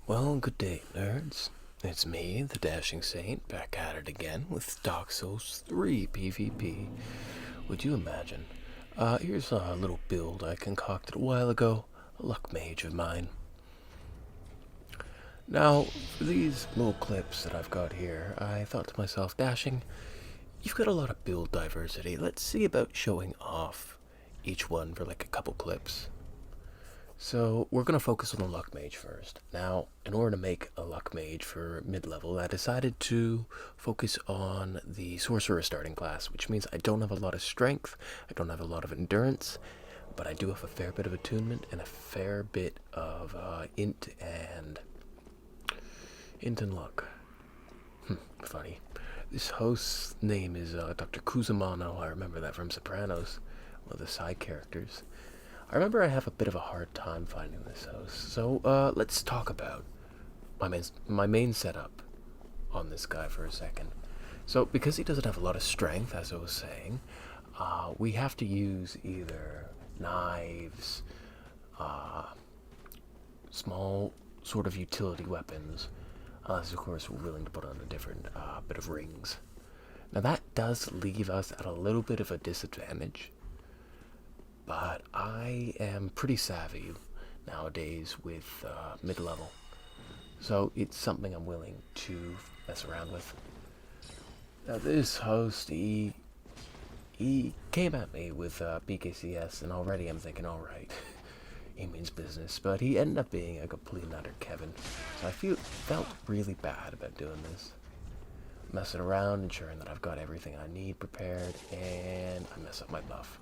Well, good day, nerds. It's me, the Dashing Saint, back at it again with Dark Souls 3 PvP. Would you imagine? Here's a little build I concocted a while ago, a luck mage of mine. Now, for these little clips that I've got here, I thought to myself, Dashing, you've got a lot of build diversity. Let's see about showing off each one for like a couple clips. So we're going to focus on the Luck Mage first. Now, in order to make a Luck Mage for mid-level, I decided to focus on the Sorcerer starting class, which means I don't have a lot of strength, I don't have a lot of endurance, but I do have a fair bit of attunement and a fair bit of int and luck. Funny. This host's name is Dr. Cusimano. I remember that from Sopranos, one of the side characters. I remember I have a bit of a hard time finding this host, so let's talk about my main setup on this guy for a second. So because he doesn't have a lot of strength, as I was saying, we have to use either knives, small sort of utility weapons, unless of course we're willing to put on a different bit of rings. Now that does leave us at a little bit of a disadvantage, but I am pretty savvy nowadays with mid-level, so it's something I'm willing to mess around with. Now this host, he came at me with BKCS, and already I'm thinking, alright, he means business, but he ended up being a complete and utter Kevin, so I felt really bad about doing this. Messing around, ensuring that I've got everything I need prepared, and I mess up my buff.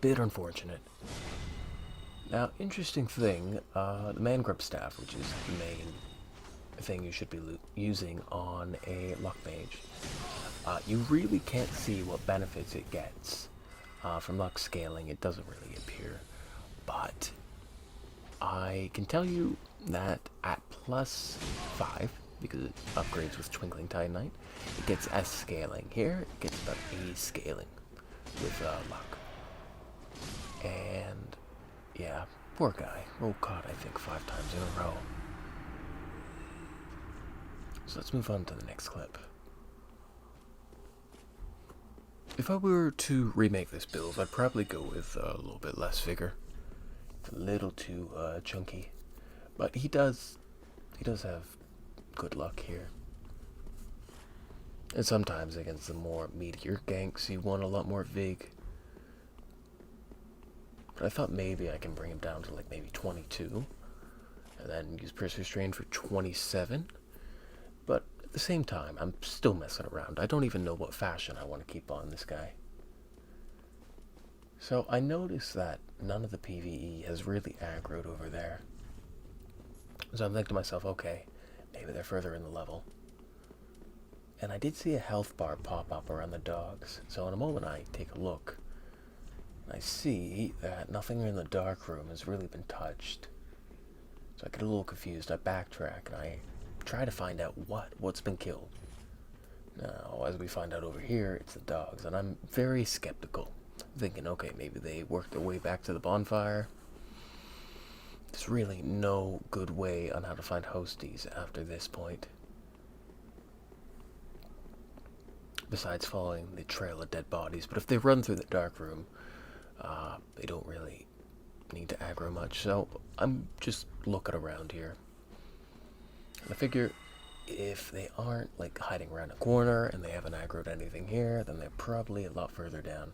Bit unfortunate. Now, interesting thing, the man grub staff, which is the main thing you should be using on a luck mage. You really can't see what benefits it gets from luck scaling. It doesn't really appear, but I can tell you that at +5, because it upgrades with Twinkling Titanite, it gets S scaling. Here, it gets about A scaling with luck. And yeah, poor guy. Oh god, I think 5 times in a row. So let's move on to the next clip. If I were to remake this build, I'd probably go with a little bit less vigor. It's a little too chunky, but he does have good luck here. And sometimes against the more meteor ganks, you want a lot more vig. But I thought maybe I can bring him down to like maybe 22, and then use Pierce Restraint for 27. But at the same time, I'm still messing around. I don't even know what fashion I want to keep on this guy. So I noticed that none of the PvE has really aggroed over there. So I'm thinking to myself, okay, maybe they're further in the level. And I did see a health bar pop up around the dogs. So in a moment I take a look. I see that nothing in the dark room has really been touched. So I get a little confused. I backtrack and I try to find out what's been killed. Now, as we find out over here, it's the dogs, and I'm very skeptical. Thinking, okay, maybe they worked their way back to the bonfire. There's really no good way on how to find hosties after this point, besides following the trail of dead bodies. But if they run through the dark room, they don't really need to aggro much, so I'm just looking around here. And I figure if they aren't like hiding around a corner and they haven't aggroed anything here, then they're probably a lot further down.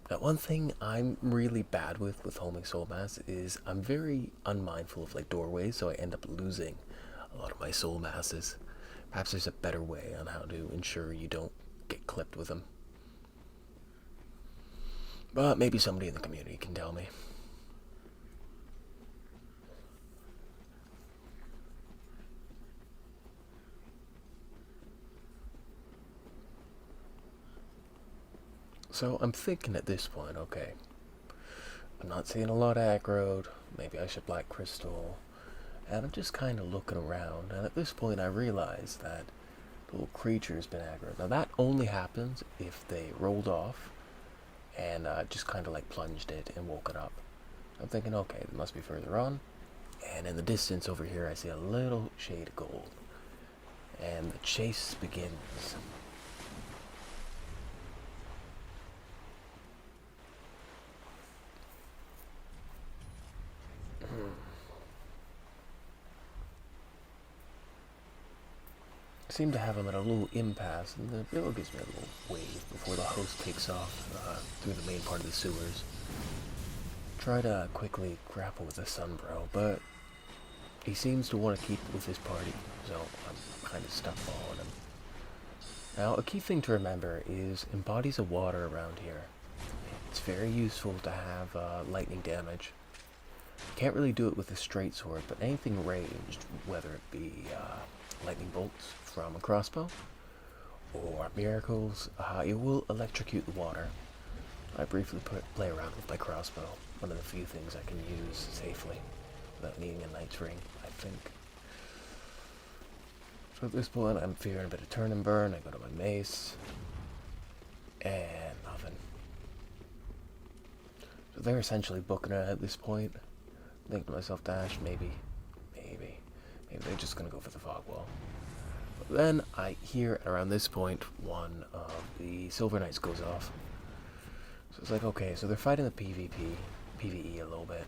Now, one thing I'm really bad with homing soul mass is I'm very unmindful of like doorways, so I end up losing a lot of my soul masses. Perhaps there's a better way on how to ensure you don't get clipped with them. But maybe somebody in the community can tell me. So I'm thinking at this point, okay, I'm not seeing a lot aggroed, maybe I should Black Crystal, and I'm just kind of looking around, and at this point I realize that the little creature's been aggroed. Now that only happens if they rolled off and just kind of like plunged it and woke it up. I'm thinking, okay, it must be further on. And in the distance over here, I see a little shade of gold. And the chase begins. I seem to have him at a little impasse, and the build gives me a little wave before the host takes off through the main part of the sewers. Try to quickly grapple with the Sunbro, but he seems to want to keep with his party, so I'm kind of stuck following him. Now, a key thing to remember is in bodies of water around here, it's very useful to have lightning damage. Can't really do it with a straight sword, but anything ranged, whether it be lightning bolts from a crossbow or miracles, it will electrocute the water. I briefly play around with my crossbow, one of the few things I can use safely without needing a knight's ring, I think. So at this point, I'm fearing a bit of turn and burn. I go to my mace, and nothing. So they're essentially booking it at this point. I think to myself, Dash, maybe they're just gonna go for the fog wall. But then I hear around this point one of the Silver Knights goes off. So it's like, okay, so they're fighting the PvE a little bit,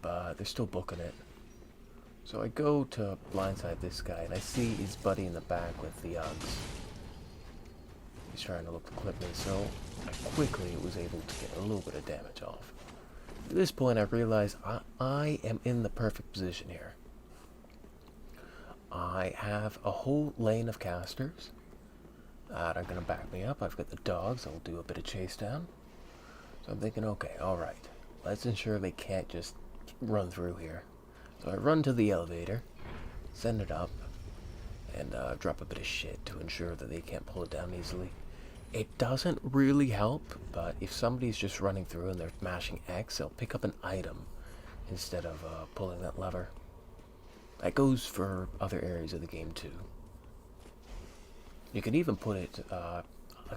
but they're still booking it. So I go to blindside this guy, and I see his buddy in the back with the Uggs. He's trying to look to clip me, so I quickly was able to get a little bit of damage off. At this point, I realize I am in the perfect position here. I have a whole lane of casters that are going to back me up. I've got the dogs that will do a bit of chase down. So I'm thinking, okay, alright, let's ensure they can't just run through here. So I run to the elevator, send it up, and drop a bit of shit to ensure that they can't pull it down easily. It doesn't really help, but if somebody's just running through and they're mashing X, they'll pick up an item instead of pulling that lever. That goes for other areas of the game too. You can even put it a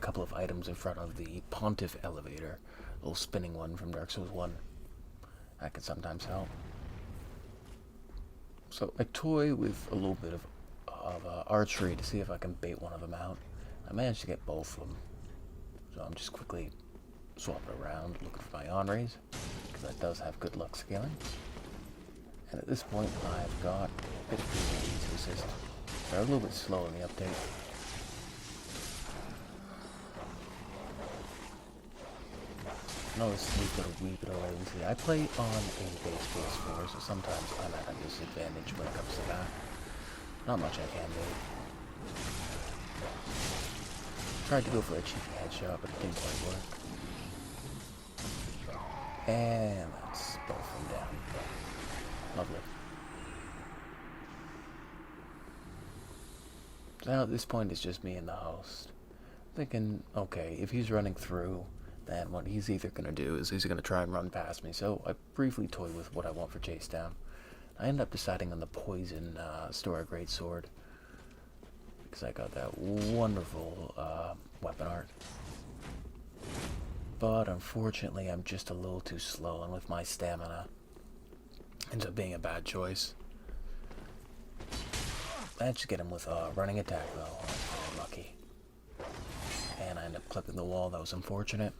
couple of items in front of the Pontiff elevator, a little spinning one from Dark Souls 1. That can sometimes help. So I toy with a little bit of archery to see if I can bait one of them out. I managed to get both of them. So I'm just quickly swapping around, looking for my Henris, because that does have good luck scaling. And at this point, I've got a bit of PvE to assist. They're a little bit slow in the update. Notice we've got a wee bit of latency. I play on a base PS4, so sometimes I'm at a disadvantage when it comes to that. Not much I can do. Tried to go for a cheeky headshot, but it didn't quite work. And that's both of them down. Lovely. So now at this point it's just me and the host. Thinking, okay, if he's running through, then what he's either going to do is he's going to try and run past me. So I briefly toy with what I want for chase down. I end up deciding on the poison Stora Greatsword, because I got that wonderful weapon art. But unfortunately, I'm just a little too slow, and with my stamina, ends up being a bad choice. Managed to get him with a running attack, though. I was very lucky. And I ended up clipping the wall. That was unfortunate.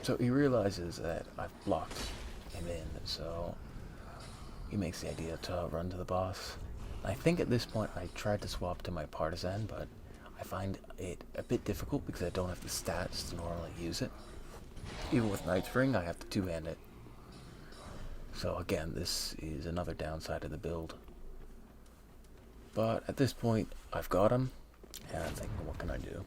So he realizes that I've blocked him in, so he makes the idea to run to the boss. I think at this point I tried to swap to my partisan, but I find it a bit difficult because I don't have the stats to normally use it. Even with Knight's Ring, I have to two-hand it. So again, this is another downside of the build. But at this point, I've got him, and I'm thinking, what can I do?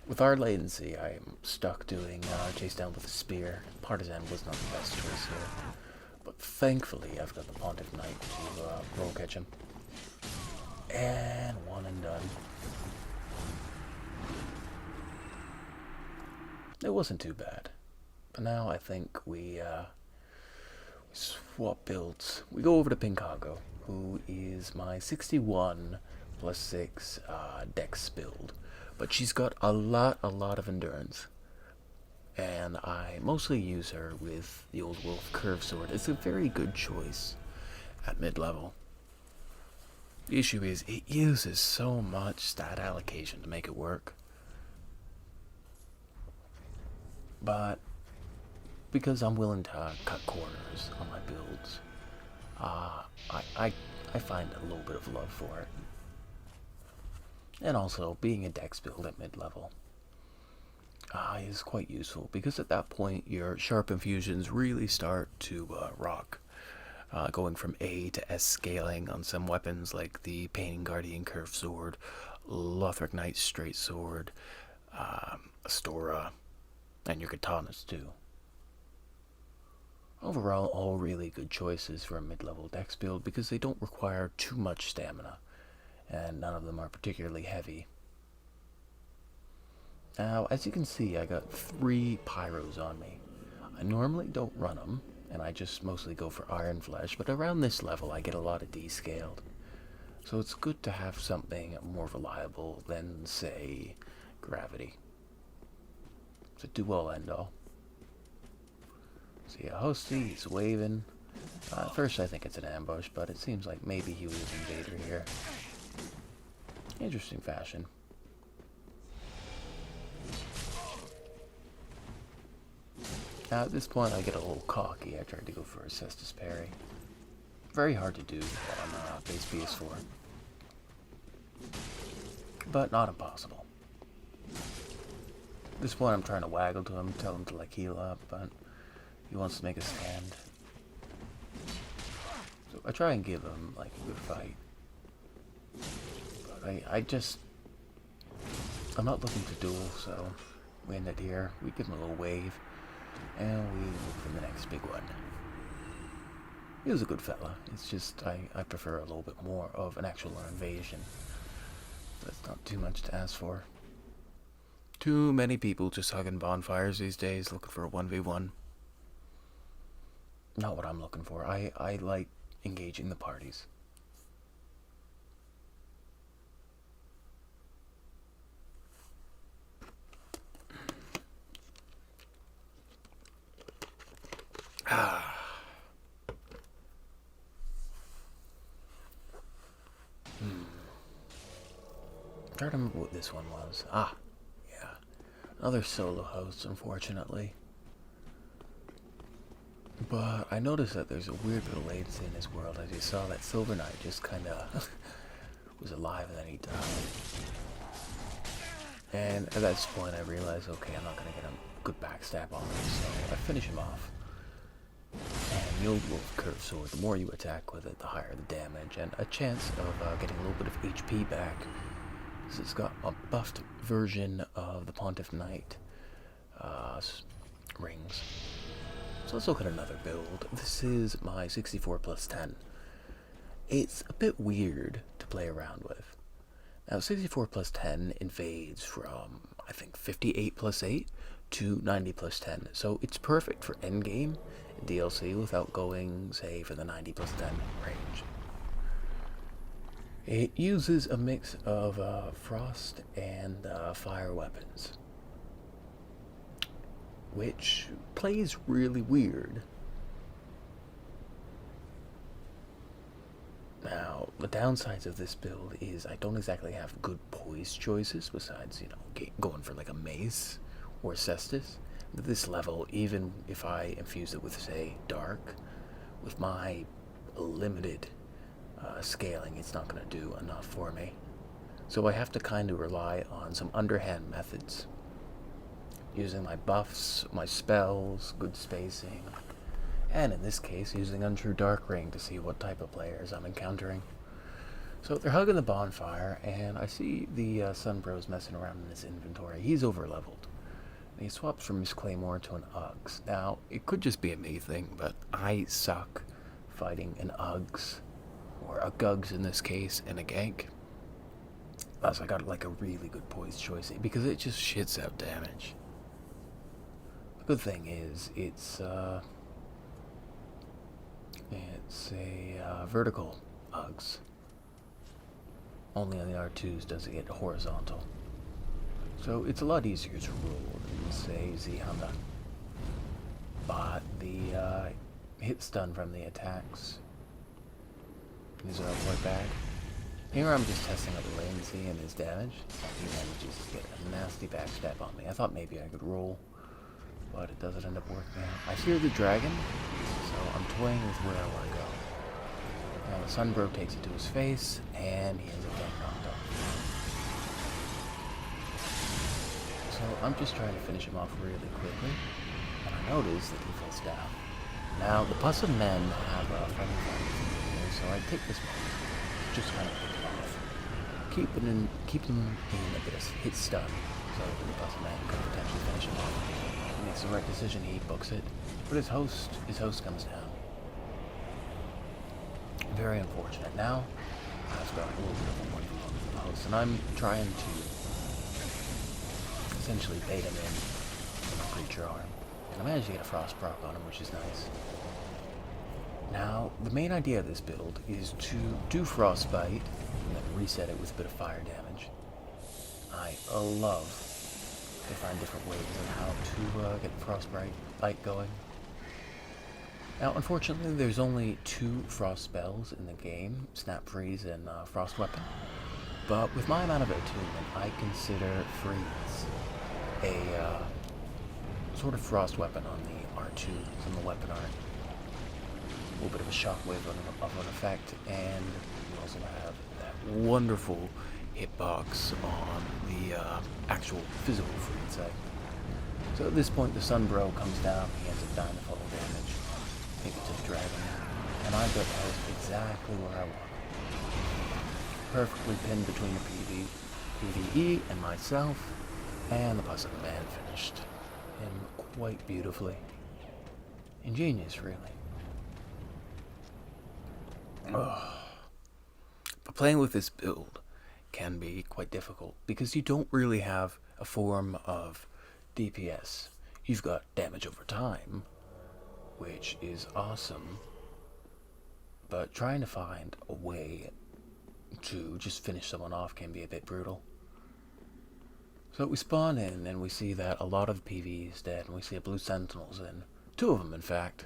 With our latency, I'm stuck doing chase down with a spear. Partisan was not the best choice here. But thankfully, I've got the Pontiff Knight to roll catch him. And one and done. It wasn't too bad. But now I think we swap builds. We go over to Pinkago, who is my 61 +6 dex build, but she's got a lot of endurance, and I mostly use her with the Old Wolf Curve Sword. It's a very good choice at mid-level. The issue is it uses so much stat allocation to make it work, but because I'm willing to cut corners on my builds, I find a little bit of love for it. And also, being a dex build at mid-level is quite useful, because at that point your sharp infusions really start to rock. Going from A to S scaling on some weapons like the Painting Guardian Curved Sword, Lothric Knight Straight Sword, Astora, and your katanas too. Overall, all really good choices for a mid-level dex build because they don't require too much stamina, and none of them are particularly heavy. Now, as you can see, I got 3 pyros on me. I normally don't run them, and I just mostly go for Iron Flesh, but around this level I get a lot of descaled. So it's good to have something more reliable than, say, Gravity. It's a do-all end-all. See, Hosty waving. At first I think it's an ambush, but it seems like maybe he was Invader here. Interesting fashion. Now at this point I get a little cocky. I tried to go for a Cestus Parry. Very hard to do on base PS4. But not impossible. At this point I'm trying to waggle to him, tell him to like heal up, but he wants to make a stand. So I try and give him like a good fight. But I'm not looking to duel, so we end it here. We give him a little wave, and we move for the next big one. He was a good fella. It's just I prefer a little bit more of an actual invasion. That's not too much to ask for. Too many people just hugging bonfires these days looking for a 1v1. Not what I'm looking for. I like engaging the parties. I'm trying to remember what this one was. Yeah. Another solo host, unfortunately. But I noticed that there's a weird bit of latency in this world. As you saw, that Silver Knight just kind of was alive and then he died. And at that point I realized, okay, I'm not going to get a good backstab on him, so I finish him off. And the Old Wolf Curve Sword, the more you attack with it, the higher the damage, and a chance of getting a little bit of HP back. So it's got a buffed version of the Pontiff Knight rings. So let's look at another build. This is my 64+10. It's a bit weird to play around with. Now 64+10 invades from, I think, 58+8 to 90+10. So it's perfect for endgame DLC without going, say, for the 90+10 range. It uses a mix of frost and fire weapons, which plays really weird. Now, the downsides of this build is I don't exactly have good poise choices besides, going for like a mace or Cestus. At this level, even if I infuse it with, say, Dark, with my limited scaling, it's not going to do enough for me. So I have to kind of rely on some underhand methods, using my buffs, my spells, good spacing, and in this case using Untrue Dark Ring to see what type of players I'm encountering. So they're hugging the bonfire, and I see the Sunbros messing around in his inventory. He's over-leveled. He swaps from his Claymore to an Uggs. Now, it could just be a me thing, but I suck fighting an Uggs, or a Gugs in this case, in a gank. Plus, I got like a really good poise choice, because it just shits out damage. The good thing is, it's a vertical Uggs. Only on the R2s does it get horizontal. So it's a lot easier to rule than, say, Z Honda. But the hit stun from the attacks is quite bad. Here I'm just testing out the latency and his damage. He manages to get a nasty backstab on me. I thought maybe I could roll, but it doesn't end up working out. I fear the dragon, so I'm toying with where I want to go. Now the Sunbro takes it to his face, and he ends up getting knocked off. So I'm just trying to finish him off really quickly, and I notice that he falls down. Now the Pus of Men have a friendly fire here, so I take this moment, just kind of pick him off. Keep him in a bit of hit stun, so the Pus of Men could potentially finish him off. He makes the right decision, he books it, but his host comes down. Very unfortunate. Now, I've got a little bit of a one from the host, and I'm trying to essentially bait him in with a creature arm. And I managed to get a frost proc on him, which is nice. Now, the main idea of this build is to do frostbite, and then reset it with a bit of fire damage. I love to find different ways on how to get frostbite going. Now, unfortunately, there's only 2 frost spells in the game, Snap Freeze and Frost Weapon. But with my amount of attunement, I consider Freeze a sort of frost weapon on the R2 from the weapon art. A little bit of a shockwave of an effect, and we also have that wonderful hitbox on the actual physical freeze side. So at this point, the Sunbro comes down, he ends up dying to fall damage. Take it to the dragon, and I've got the host exactly where I want it. Perfectly pinned between the PvE and myself, and the Pus of Man finished him quite beautifully. Ingenious, really. But playing with this build can be quite difficult, because you don't really have a form of DPS. You've got damage over time, which is awesome, but trying to find a way to just finish someone off can be a bit brutal. So we spawn in and we see that a lot of PvE is dead, and we see a blue sentinels in. 2 of them, in fact.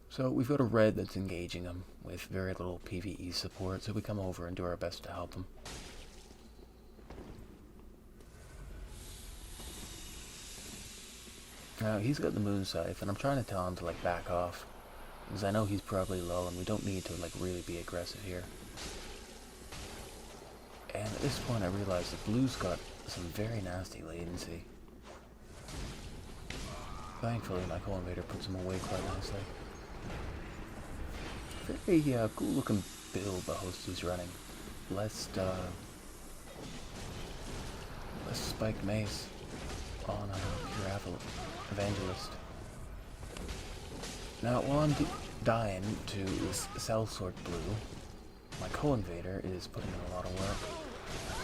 So we've got a red that's engaging them with very little PvE support, so we come over and do our best to help them. Now, he's got the moon scythe, and I'm trying to tell him to, like, back off, because I know he's probably low, and we don't need to, like, really be aggressive here. And at this point, I realize that blue's got some very nasty latency. Thankfully, my co-invader puts him away quite nicely. Very cool-looking build the host is running. Less spiked mace on a pure evangelist. Now, while I'm dying to sellsword blue, my co-invader is putting in a lot of work,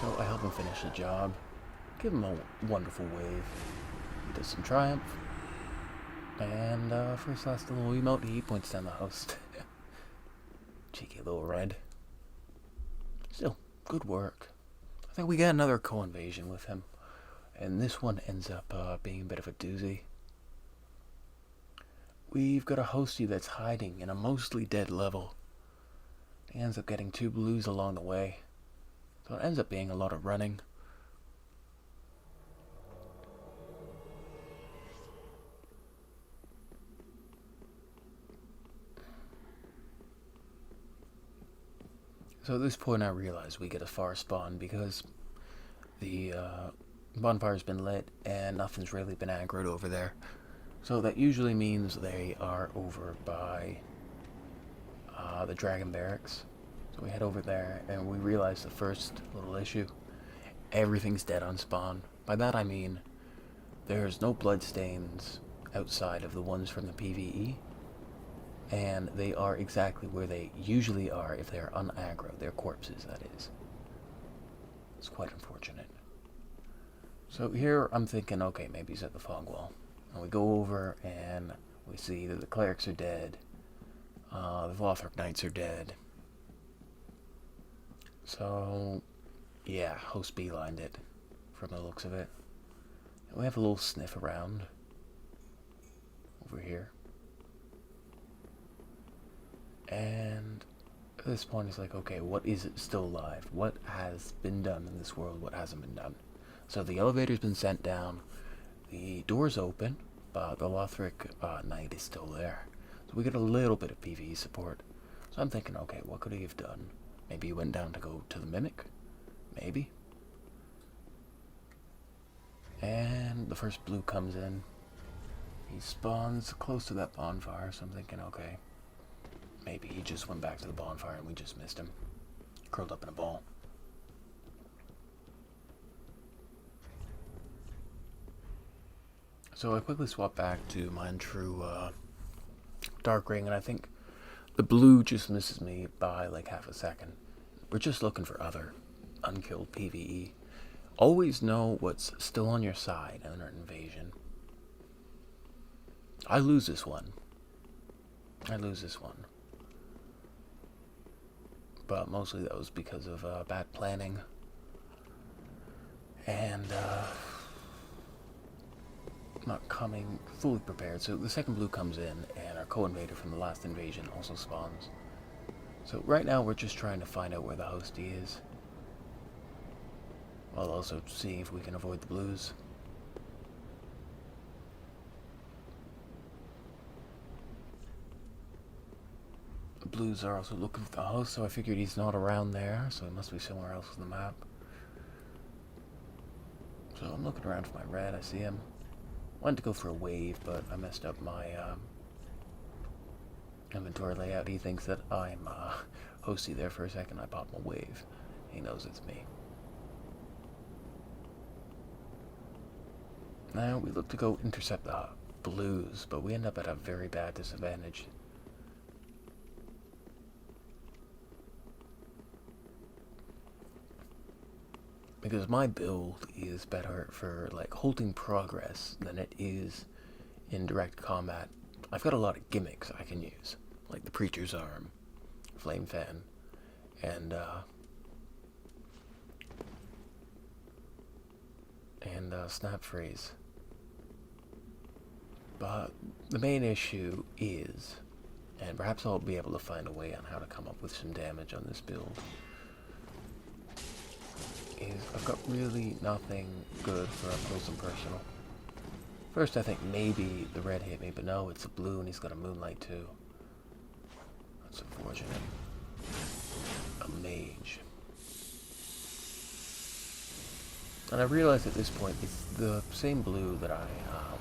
so I help him finish the job, give him a wonderful wave. He does some triumph, and for his last little emote, he points down the host. Cheeky little red. Still, good work. I think we get another co-invasion with him, and this one ends up being a bit of a doozy. We've got a hostie that's hiding in a mostly dead level. He ends up getting 2 blues along the way, so it ends up being a lot of running. So at this point I realize we get a far spawn, because the bonfire's been lit and nothing's really been aggroed over there. So that usually means they are over by the dragon barracks. So we head over there and we realize the first little issue. Everything's dead on spawn. By that I mean there's no bloodstains outside of the ones from the PvE. And they are exactly where they usually are if they are unaggro. They're corpses, that is. It's quite unfortunate. So here I'm thinking, okay, maybe he's at the fog wall. And we go over and we see that the clerics are dead. The Lothric Knights are dead. So, yeah, host beelined it from the looks of it. And we have a little sniff around over here. And at this point, it's like, okay, what is it still alive? What has been done in this world? What hasn't been done? So the elevator's been sent down. The door's open, but the Lothric Knight is still there. So we get a little bit of PvE support. So I'm thinking, okay, what could he have done? Maybe he went down to go to the Mimic? Maybe. And the first blue comes in. He spawns close to that bonfire, so I'm thinking, okay, maybe he just went back to the bonfire and we just missed him. Curled up in a ball. So I quickly swap back to my true Dark Ring, and I think the blue just misses me by like half a second. We're just looking for other unkilled PvE. Always know what's still on your side in an invasion. I lose this one. But mostly that was because of bad planning. And not coming fully prepared. So the second blue comes in, and our co-invader from the last invasion also spawns. So right now we're just trying to find out where the hostie is, while also seeing if we can avoid the blues. The blues are also looking for the host, so I figured he's not around there, so he must be somewhere else on the map. So I'm looking around for my red. I see him. Wanted to go for a wave, but I messed up my inventory layout. He thinks that I'm hosty there for a second. I pop him a wave. He knows it's me. Now we look to go intercept the blues, but we end up at a very bad disadvantage. Because my build is better for like holding progress than it is in direct combat. I've got a lot of gimmicks I can use, like the Preacher's Arm, Flame Fan, and Snap Freeze. But the main issue is, and perhaps I'll be able to find a way on how to come up with some damage on this build, is I've got really nothing good for up close and personal. First I think maybe the red hit me, but no, it's a blue and he's got a moonlight too. That's unfortunate. A mage. And I realize at this point it's the same blue that I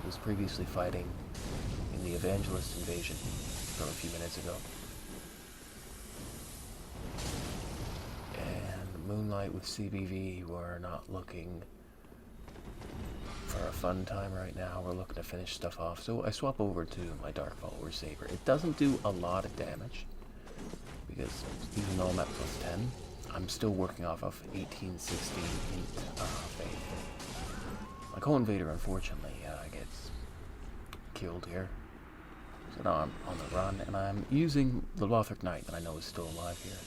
was previously fighting in the Evangelist invasion from a few minutes ago. Moonlight with CBV, we're not looking for a fun time right now. We're looking to finish stuff off. So I swap over to my Dark Follower Saber. It doesn't do a lot of damage, because even though I'm at +10, I'm still working off of 1816 faith. My co-invader, unfortunately, gets killed here. So now I'm on the run, and I'm using the Lothric Knight that I know is still alive here.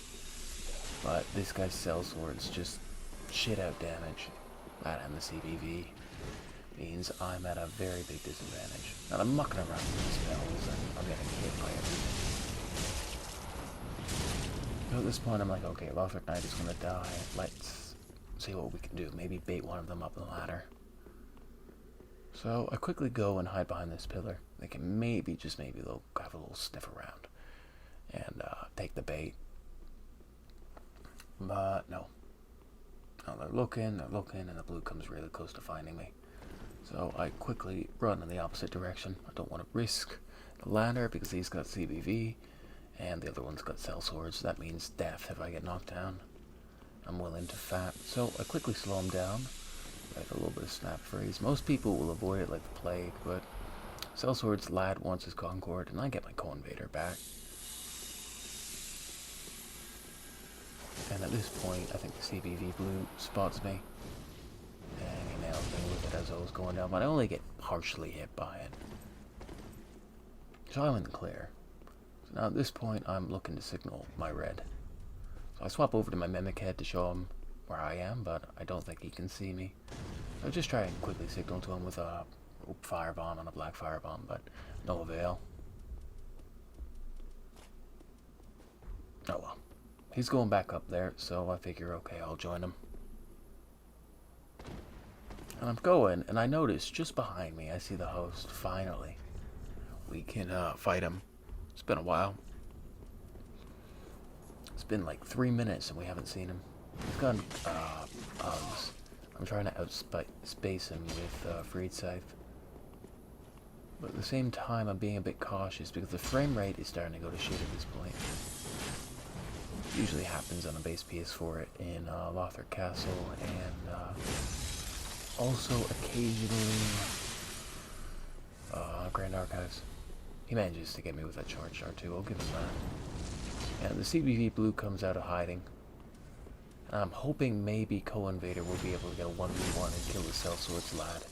But this guy's Sellswords just shit out damage. That and the CBV means I'm at a very big disadvantage. And I'm mucking around with these spells and I'm getting hit by everything. So at this point I'm like, okay, Lothric Knight is gonna die. Let's see what we can do. Maybe bait one of them up the ladder. So I quickly go and hide behind this pillar. They can maybe, just maybe, they'll have a little sniff around and take the bait. But no. No, they're looking, and the blue comes really close to finding me. So I quickly run in the opposite direction. I don't want to risk the ladder because he's got CBV, and the other one's got Sellswords. That means death if I get knocked down. I'm willing to fat. So I quickly slow him down. Like a little bit of Snap Freeze. Most people will avoid it like the plague, but Sellsword's lad wants his Concord, and I get my co-invader back. And at this point, I think the CBV blue spots me. And he nails me with it as I was going down, but I only get partially hit by it. So I'm in the clear. So now at this point, I'm looking to signal my red. So I swap over to my mimic head to show him where I am, but I don't think he can see me. I'll just try and quickly signal to him with a firebomb and a black firebomb, but no avail. Oh well. He's going back up there, so I figure, okay, I'll join him. And I'm going, and I notice just behind me, I see the host. Finally, we can fight him. It's been a while. It's been like 3 minutes and we haven't seen him. He's got Uggs. I'm trying to outspace him with Freed Scythe. But at the same time, I'm being a bit cautious because the frame rate is starting to go to shit at this point. It usually happens on a base PS4 in Lothar Castle, and also occasionally Grand Archives. He manages to get me with that charge shard too, I'll give him that. And the CBV Blue comes out of hiding. And I'm hoping maybe Co-Invader will be able to get a 1v1 and kill the Sellswords lad.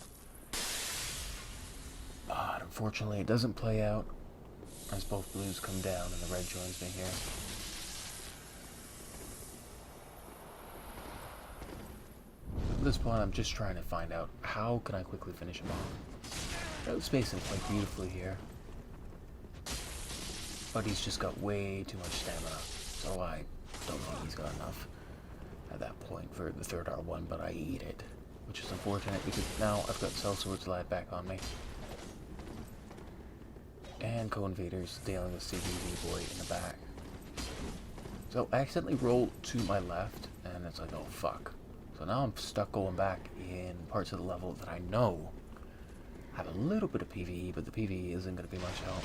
But unfortunately it doesn't play out, as both blues come down and the red joins me here. At this point I'm just trying to find out how can I quickly finish him off. Outspacing quite beautifully here. But he's just got way too much stamina, so I don't think he's got enough at that point for the third R1, but I eat it. Which is unfortunate because now I've got Sellswords lad back on me. And Co-Invader's dealing with CBV Boy in the back. So I accidentally rolled to my left, and it's like, oh fuck. So now I'm stuck going back in parts of the level that I know have a little bit of PvE, but the PvE isn't going to be much help.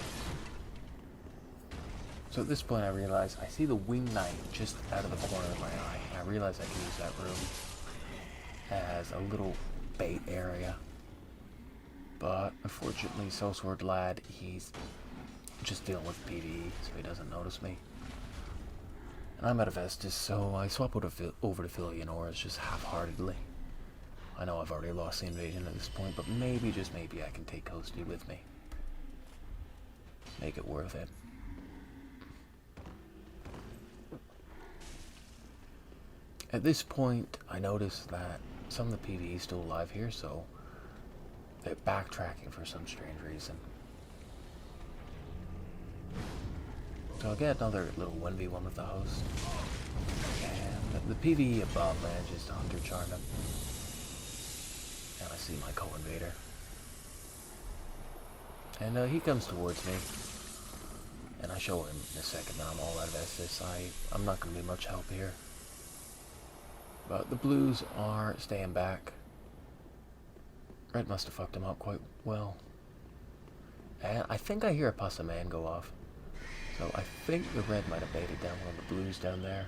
So at this point I realize I see the Wing Knight just out of the corner of my eye, and I realize I can use that room as a little bait area. But unfortunately Sellsword lad, he's just dealing with PvE, so he doesn't notice me. And I'm out of Estus, so I swap over to Philionors just half-heartedly. I know I've already lost the invasion at this point, but maybe, just maybe, I can take Coasty with me. Make it worth it. At this point, I notice that some of the PvE is still alive here, so they're backtracking for some strange reason. So I'll get another little 1v1 with the host. And the PvE above manages to Hunter Charm him. And I see my Co-Invader. And he comes towards me. And I show him in a second that I'm all out of Estus. I'm not going to be much help here. But the blues are staying back. Red must have fucked him up quite well. And I think I hear a Pasa Man go off. So I think the red might have baited down one of the blues down there.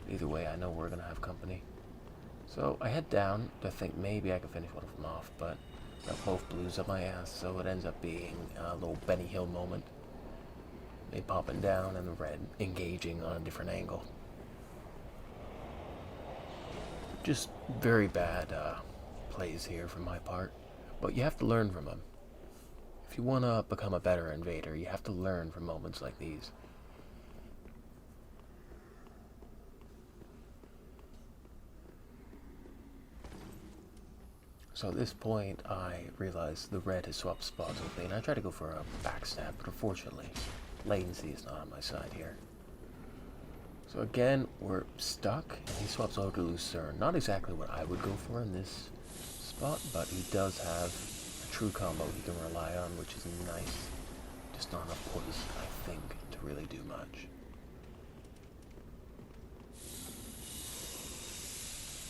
Either way, I know we're going to have company. So I head down to think maybe I can finish one of them off, but got both blues up my ass, so it ends up being a little Benny Hill moment. They popping down and the red engaging on a different angle. Just very bad plays here from my part, but you have to learn from them. If you want to become a better invader, you have to learn from moments like these. So at this point, I realize the red has swapped spots with me, and I try to go for a backstab, but unfortunately, latency is not on my side here. So again, we're stuck, and he swaps over to Lucerne. Not exactly what I would go for in this spot, but he does have a true combo he can rely on, which is nice. Just not enough poison, I think, to really do much.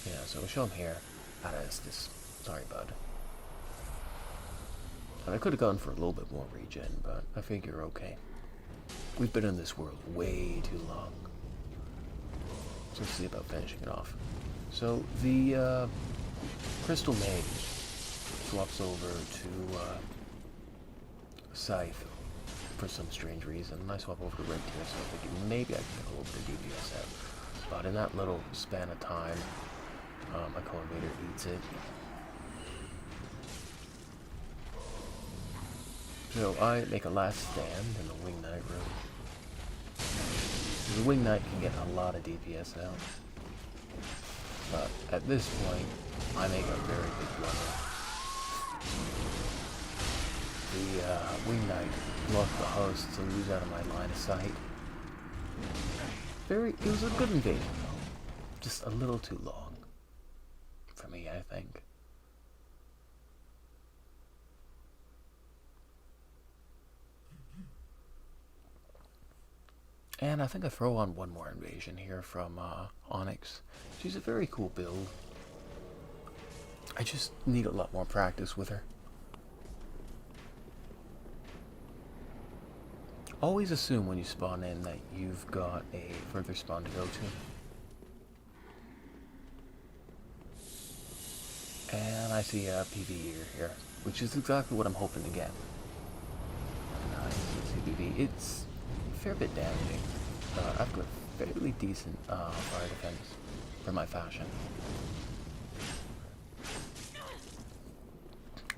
Yeah, so we'll show him here. Out of Estus. Sorry, bud. And I could have gone for a little bit more regen, but I figure okay. We've been in this world way too long. So let's see about finishing it off. So the Crystal Mage swaps over to Scythe for some strange reason. And I swap over to Red Tier, so I think maybe I can get a little bit of DPS out. But in that little span of time, my Co-Invader eats it. So I make a last stand in the Wing Knight room. The Wing Knight can get a lot of DPS out. But at this point, I make a very big blunder. The Wing Knight blocked the hosts and was out of my line of sight. It was a good invasion though. Just a little too long. For me, I think. And I think I throw on one more invasion here from Onyx. She's a very cool build. I just need a lot more practice with her. Always assume when you spawn in that you've got a further spawn to go to. And I see a PvE here, which is exactly what I'm hoping to get. Nice, PvE. It's a fair bit damaging. I've got fairly decent fire defense for my fashion.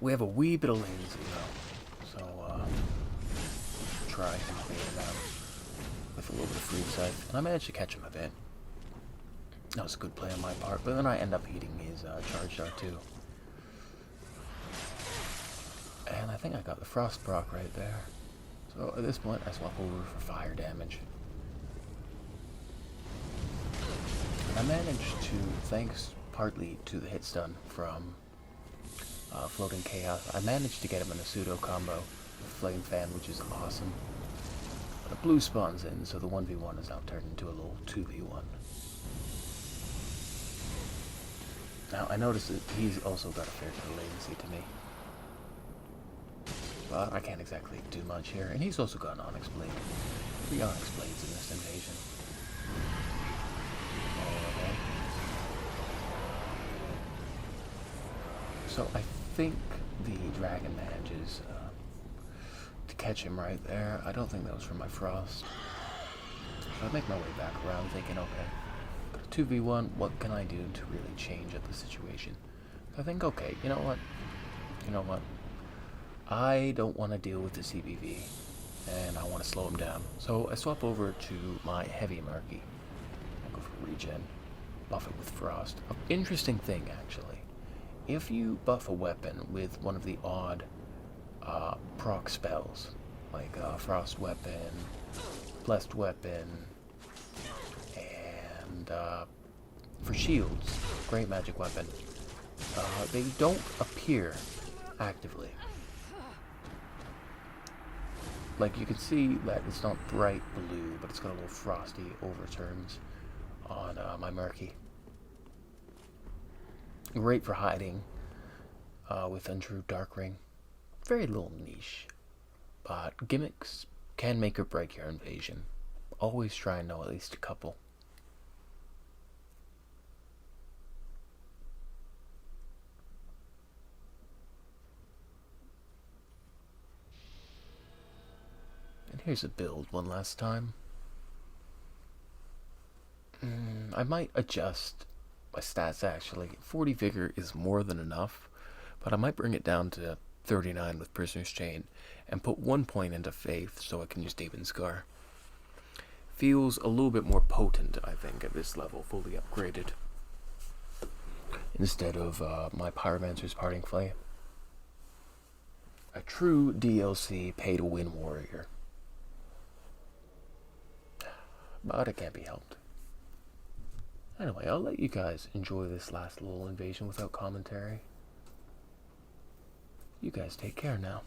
We have a wee bit of latency though, so try and bait him out with a little bit of free sight, and I managed to catch him a bit. That was a good play on my part, but then I end up eating his charge dart too. And I think I got the frost proc right there. So at this point I swap over for fire damage. I managed to, thanks partly to the hit stun from Floating Chaos, I managed to get him in a pseudo combo with Flame Fan, which is awesome. But a blue spawns in, so the 1v1 is now turned into a little 2v1. Now I noticed that he's also got a fair bit of latency to me. But I can't exactly do much here, and he's also got an Onyx Blade. 3 Onyx Blades in this invasion. Okay. So I think the dragon manages to catch him right there. I don't think that was from my frost. So I make my way back around thinking, okay, got a 2v1, what can I do to really change up the situation? I think, okay, you know what? I don't want to deal with the CBV, and I want to slow him down. So I swap over to my heavy Murky. I go for regen, buff it with frost. Interesting thing, actually. If you buff a weapon with one of the odd proc spells, like Frost Weapon, Blessed Weapon, and for shields, Great Magic Weapon, they don't appear actively. Like, you can see that it's not bright blue, but it's got a little frosty overturns on my Murky. Great for hiding with Untrue Dark Ring. Very little niche, but gimmicks can make or break your invasion. Always try and know at least a couple. And here's a build one last time. I might adjust my stats actually. 40 vigor is more than enough, but I might bring it down to 39 with Prisoner's Chain and put 1 point into Faith so I can use Demon Scar. Feels a little bit more potent, I think, at this level, fully upgraded, instead of my Pyromancer's Parting Flame. A true DLC pay-to-win warrior. But it can't be helped. Anyway, I'll let you guys enjoy this last little invasion without commentary. You guys take care now.